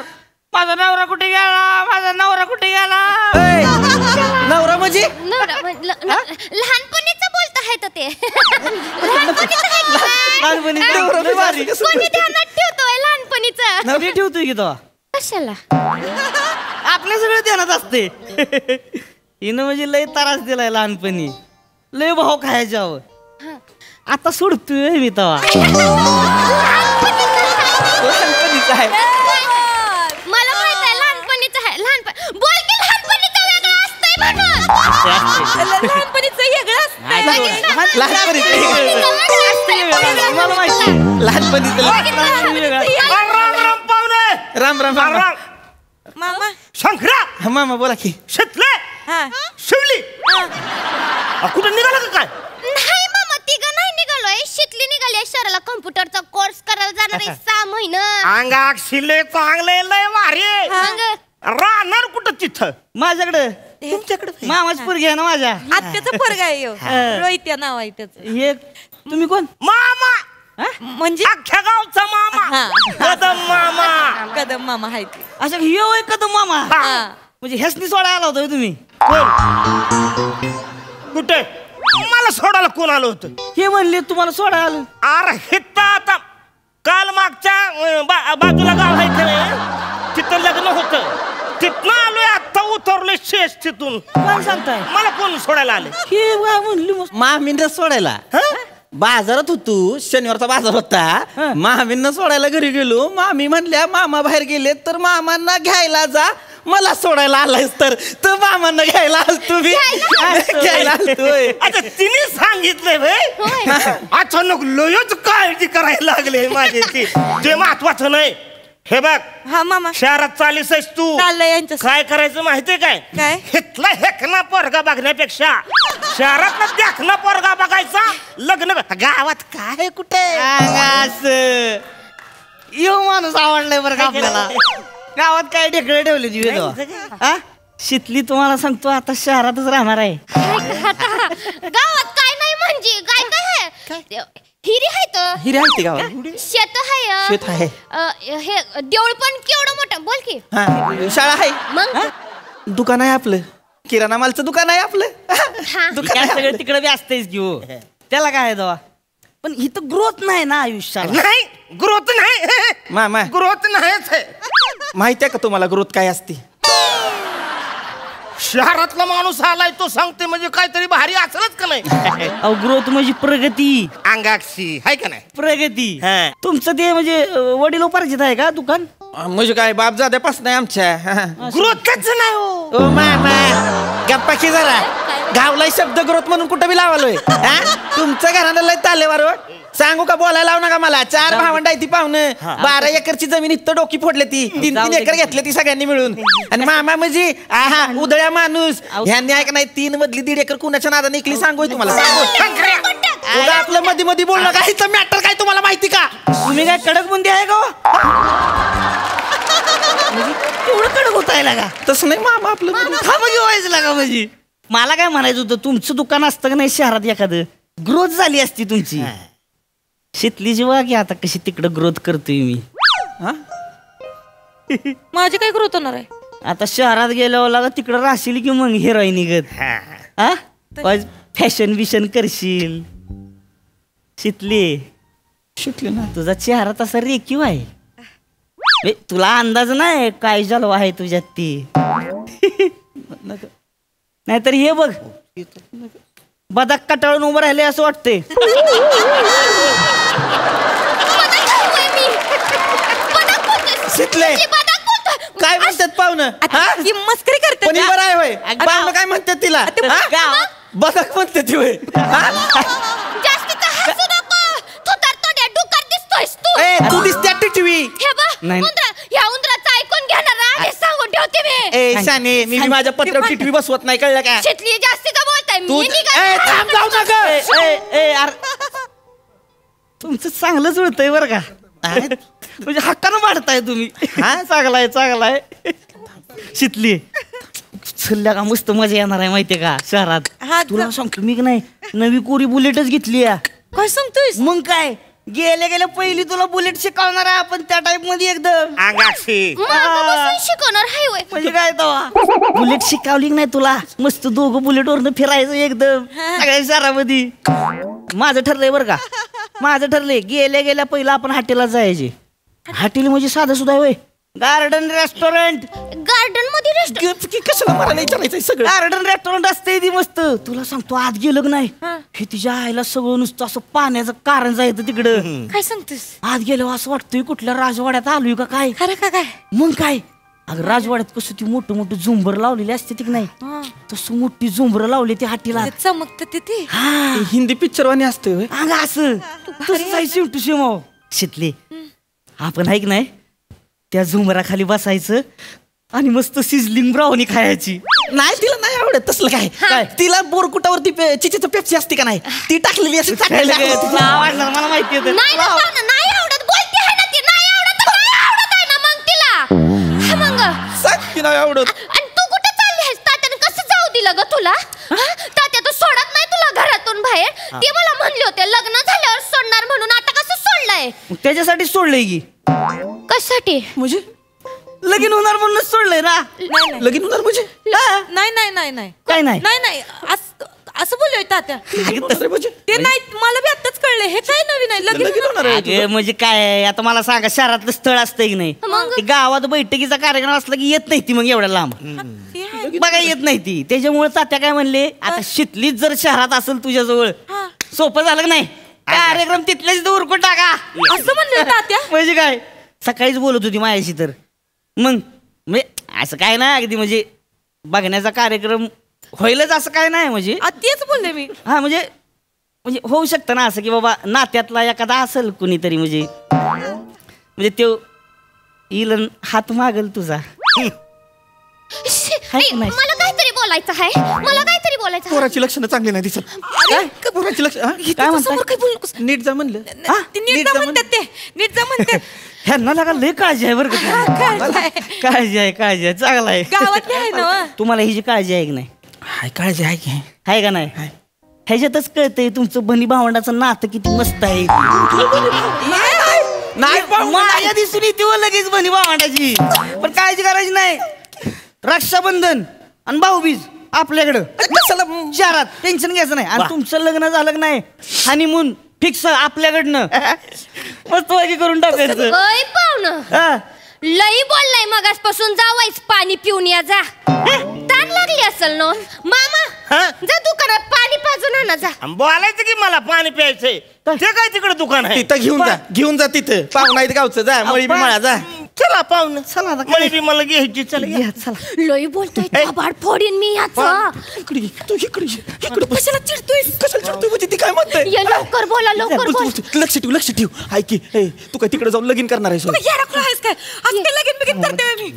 माझा नवरा कुठे गेला, माझा नवरा कुठे गेला. नवरा म्हणजे लहानपणीच बोलत आहे ते. कोणी ध्यानात ठेवतोय लहानपणीच? नवरी ठेवतोय की तो कशाला? आपल्या सगळं ध्यानात असते. हिनं म्हणजे लय त्रास दिलाय लहानपणी, लय भाव खायच्यावर. आता सोडतोय मी तवा. मला माहित आहे लहानपणीच आहे. लहानपण बोल की लहानपणीचं वेगळं असतंय म्हणून. लहानपणीचं वेगळं असतंय. राम राम राम. मामा शंकरा. मामा बोला की. शितले. शिवली. कुठं निघाला का काय? नाही मामा, तिघं नाही निघालोय. शितली निघाली शहराला कम्प्युटरचा कोर्स करायला जाणार आहे 6 महिने. अंगाक शिले चांगले लय वारे. राहणार कुठं तिथं? माझ्याकडे. तुमच्याकडे मामाची पोरगी आहे ना माझ्या. आत्याचा पोरगा आहे. रोहित या नाव आहे त्याचं. हे तुम्ही कोण? मामा म्हणजे अख्ख्या गावचा मामा. कदम मामा. कदम मामा आहे ते. अच्छा हे होय कदम मामा. म्हणजे हेसनी सोडायला आला होता तुम्ही? कुठे? मला सोडायला कोण आलं होतं? हे म्हणले तुम्हाला सोडायला आलं. अरे हिता आता काल मागच्या बाजूला गाव आहे तिथं लग्न होतं. तिथनं आलोय आता उतरलोय शेष तिथून. काय सांगताय? मला कोण सोडायला आले? हे म्हणली मामींना सोडायला बाजारात होतो. शनिवारचा बाजार होता. मामींना सोडायला घरी गेलो. मामी म्हणल्या मामा बाहेर गेले तर मामांना घ्यायला जा. मला सोडायला आलायस तर मामांना घ्यायला आल तुम्ही. घ्यायला आलतोय. अच्छा तिने सांगितलंय भाई. अचानक लयच काळजी करायला लागले माझी ती. जे महत्वाचं नाही. हे बघ हा मामा शहरात चालीस तू. काय करायचं माहितीये काय? काय? हितला हेकना पोरगा बघण्यापेक्षा शहरातला देखना पोरगा बघायचा. लग्न गावात काय कुठे यो माणूस आवडलाय बरं का आपल्याला. गावात काय ढेकळे ठेवले जीव. शितली तुम्हाला सांगतो आता शहरातच राहणार आहे. गावात काय नाही म्हणजे काय काय हिरी आहे. हिरे आहे ते गावात. शेत आहे. शेत आहे. हे देऊळ पण केवढं मोठं. बोल की. शाळा आहे. मग दुकान आहे आपलं. किराणा मालचं दुकान आहे आपलं. दुकान सगळं तिकडे बी असतेच की हो. त्याला काय आहे दवा. पण इथं ग्रोथ नाही ना आयुष्यात. नाही ग्रोथ नाही. मामा ग्रोथ नाहीच आहे. माहिती आहे का तुम्हाला ग्रोथ काय असते? शहरातला माणूस आलाय तो सांगते म्हणजे काहीतरी भारी असलच का नाही? अहो ग्रोथ म्हणजे प्रगती. अंगाक्षी आहे का नाही? प्रगती. तुमचं ते म्हणजे वडिलोपार्जित आहे का दुकान? म्हणजे काय बाप जाद्यापासून आहे आमच्या. ग्रोथच नाही हो. मामा गप्पा की जरा. गावलाय शब्द ग्रोथ म्हणून कुठं बी लावलोय तुमचं घरानं लय तालेवार सांगू का बोलायला लावू नका मला 4 भावंड आहे ती पाहुणं 12 एकरची जमीन इथं डोकी फोडली ती 3 एकर घेतली ती सगळ्यांनी मिळून आणि मामा म्हणजे आहा उदळ्या माणूस ह्यांनी ऐक नाही 3 मधली 1.5 एकर कुणाच्या नादाने इकली सांगू तुम्हाला सांगू आपलं मध्ये मध्ये बोलणं का हिचं मॅटर काय तुम्हाला माहिती का तुम्ही काय कडक बुंदी आहे का एवढं कडक होता लागा तसं नाही मामा आपलं व्हायचं लागा म्हणजे मला काय म्हणायचं होतं तुमचं दुकान असतं का नाही शहरात एखादं ग्रोथ झाली असती तुमची शितली जेव्हा की आता कशी तिकडं ग्रोथ करतोय मी माझी काय ग्रोथ होणार आहे आता शहरात गेल्यावर लागा तिकडं राहशील की मग हिरोईन निघत फॅशन बिशन करशील शितली ना तुझा चेहरा तसा रेखीव आहे तुला अंदाज नाही काय झालं आहे तुझ्यात ती नाहीतर हे बघ बदक कटाळून उभं राहिले असं वाटतंय शितले काय म्हणतात पाहुणं मस्करी करते पण बरं आहे होय पाहुणं काय म्हणतात तिला बदक म्हणते ती होय तू दिसते टिटवी ह्या उंदराचं ऐकून घेणार सांगून ठेवते मी शाने मी माझ्या पत्रावर टिटवी बसवत नाही कळलं का शितली जास्तीचं बोलताय तुमचं चांगलंच होतंय बरं का म्हणजे हक्कानं वाढताय तुम्ही चांगलाय शितली सल्ल्या का मस्त मजा येणार आहे माहितीये का शहरात तुला सांगतो मी नाही नवी कोरी बुलेटच घेतली काय सांगतोय मग काय गेल्या पहिली तुला बुलेट शिकवणार आहे आपण त्या टाइप मध्ये एकदम शिकवणार हायवे म्हणजे काय तवा बुलेट शिकवली नाही तुला मस्त दोघं बुलेट वरनं फिरायचं एकदम सगळ्या शहरामध्ये माझं ठरलंय बरं का माझं ठरलंय गेल्या पहिला आपण हॉटेलला जायचे हॉटेल म्हणजे साधं सुद्धा होय गार्डन रेस्टॉरंट कशाला मला विचारायचं सगळं गार्डन रेस्टॉरंट असते ती मस्त तुला सांगतो आत गेलं नाही हे तिच्या आईला सगळं नुसतं असं पाण्याचं कारण जायचं तिकडं काय सांगतोस आत गेलो असं वाटतोय कुठल्या राजवाड्यात आलोय का काय काय मग काय अगं राजवाड्यात कसं ती मोठं झुंबर लावलेली असते ती नाही तसं मोठी झुंबर लावली ती हाटीला चमकत ते हिंदी पिक्चर वाणी असतोय असं तसं शिमाव शितले आपण ऐक नाही त्या झुंबराखाली बसायचं आणि मस्त सिझलिंग ब्राउनी खायची नाही तिला नाही आवडत तसलं काय तिला बोरकुटावरती चिचेचं पेप्सी असते का नाही ती टाकलेली असते मला माहिती होतं नाही आवडत आणि तू कुठे चालली आहेस तात्याने कसं जाऊ दिलं ग तुला तात्या तू सोडत नाही तुला घरातून बाहेर ते मला म्हणले होते लग्न झाल्यावर सोडणार म्हणून आता कसं सोडलंय त्याच्यासाठी सोडलंय की कशासाठी म्हणजे लगीन होणार म्हणून सोडलंय ना लगीन होणार म्हणजे नाही काय नाही असं बोललोय तात्या ते नाही मला बी आताच कळलंय हे काय नवीन आहे लगीन म्हणजे काय आता मला सांगा शहरातलं स्थळ असतं की नाही गावात बैठकीचा कार्यक्रम असला की येत नाही ती मग एवढ्या लांब बघा येत नाही ती त्याच्यामुळे तात्या काय म्हणले आता शितलीच जर शहरात असेल तुझ्याजवळ सोपं झालं नाही कार्यक्रम तिथल्याच उरकून टाका असं म्हणलं तात्या म्हणजे काय सकाळीच बोलत होती माझ्याशी तर मग म्हणजे असं काय नाही अगदी म्हणजे बघण्याचा कार्यक्रम होईलच असं काय नाही म्हणजे तेच बोलले मी म्हणजे होऊ शकतं ना असं की बाबा नात्यातला एखादा असेल कुणीतरी म्हणजे तो येईल हात मागल तुझा मला काहीतरी बोलायचं आहे पोराची लक्षणं चांगली नाही दिसत पोराची लक्षण काय म्हणतात नीट जा म्हणलं नीट जा म्हणते ह्यांना लागा लय काळजी आहे बरं का काळजी आहे चांगला आहे गावातली आहे ना तुम्हाला ही जी काळजी आहे की नाही काळजी आहे की आहे का नाही ह्याच्यातच कळतंय तुमचं बनी भावंडाचं नातं किती मस्त आहे माया दिसून येते लगेच बनी भावंडाची पण काळजी करायची नाही रक्षाबंधन आणि भाऊबीज आपल्याकडं शहरात टेन्शन घ्यायचं नाही आणि तुमचं लग्न झालं नाही हनीमून फिक्स आपल्याकडनं मस्त वाजी करून टाकायचं लई बोललाय मगासपासून जावायच पाणी पिऊन या जा ताण लागली असेल नो मामा जा दुकानात पाणी पाजून आणा जा बोलायचं की मला पाणी प्यायचंय ते काय तिकडे दुकान आहे तिथं घेऊन जा तिथं पाहुणा गावचं जा मळी मळा जा चला पाहुणं चला आता मला बी मला घ्यायची चला या. चला लई बोलतोय थोबाड फोडीन मी याचा इकडे ये, तू इकडे ये, इकडे बस. कशाला चिडतोय कशाला चिडतोय म्हणजे ती काय म्हणते ये लवकर बोला लवकर बोल लक्ष ठेव ऐक की ए, तू काय तिकडे जाऊन लगीन करणार आहेस होय?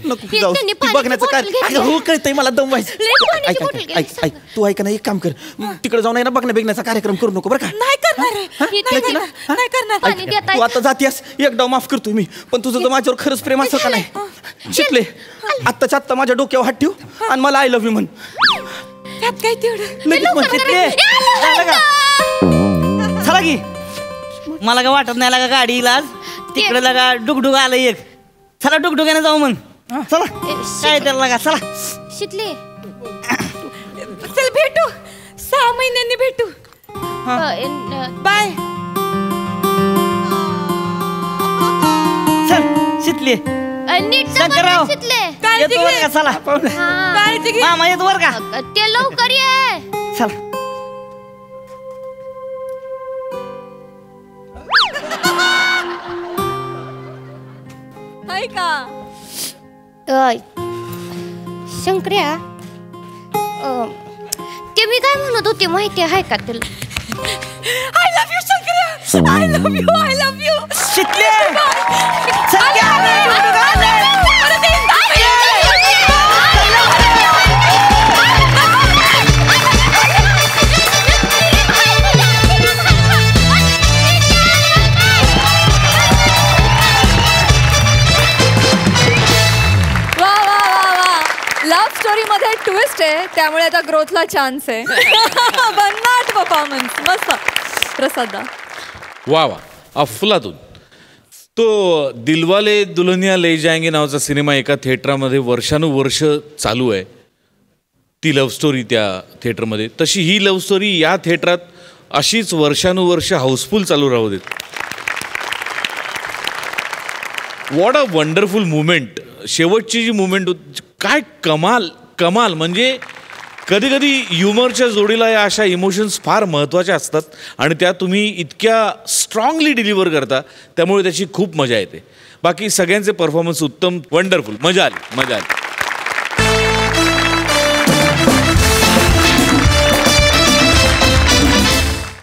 नको ये, जाऊ त्यांनी ती पाण्याची बघण्याचं काय बॉटल घेतली. हो कळतंय मला दम व्हायचं लई पाण्याची ऐक बॉटल ऐक घेतली, ऐक ऐक तू ऐक ना एक काम कर तिकडे जाऊन आहे ना बघण्या बेगण्याचा कार्यक्रम करू नको बरं का नाही करणार हे नक्की ना? हा? पाणी ऐक, देताय तू आता जातीस एकदा माफ करतोय मी पण तुझं जर माझ्यावर खरंच प्रेम असेल का नाही शिकले आत्ताच्या आत्ता माझ्या डोक्यावर हात ठेव आणि मला आय लव्ह यू म्हण त्यात काय तेवढं लगेच म्हण. शिकले. झालं का? चला की मला काय वाटत नाही लागा गाडी इलाज तिकडे लागा डुगडुग आलं एक चला डुगडुगाने जाऊ मग चला काय त्याला लागा चला शिकले चल भेटू 6 महिन्यांनी भेटू बाय चल शिकले नीट शंकरराव. शिकले येतो वर का चला मामा येतो वर का ते लवकर ये चला हाय का शंकर्या ते मी काय म्हणत होते माहिती आहे का तुला आय लव्ह यू शंकर्या I love you I love you शिकले सगळ्या आले, डुगडुग आले. लव्ह स्टोरी मध्ये ट्विस्ट आहे त्यामुळे आता ग्रोथला चान्स आहे भन्नाट परफॉर्मन्स मस्त प्रसादा वा वा अफलातून तो दिलवाले दुल्हनिया ले जाएंगे नावाचा सिनेमा एका थिएटरमध्ये वर्षानुवर्ष चालू आहे ती लव्ह स्टोरी त्या थिएटरमध्ये तशी ही लव्ह स्टोरी या थिएटरात अशीच वर्षानुवर्ष हाऊसफुल चालू राहू देत वॉट अ वंडरफुल मुवमेंट शेवटची जी मुवमेंट काय कमाल कमाल म्हणजे कधी कधी ह्युमरच्या जोडीला या अशा इमोशन्स फार महत्त्वाच्या असतात आणि त्या तुम्ही इतक्या स्ट्रॉंगली डिलिव्हर करता त्यामुळे त्याची खूप मजा येते बाकी सगळ्यांचे परफॉर्मन्स उत्तम वंडरफुल मजा आली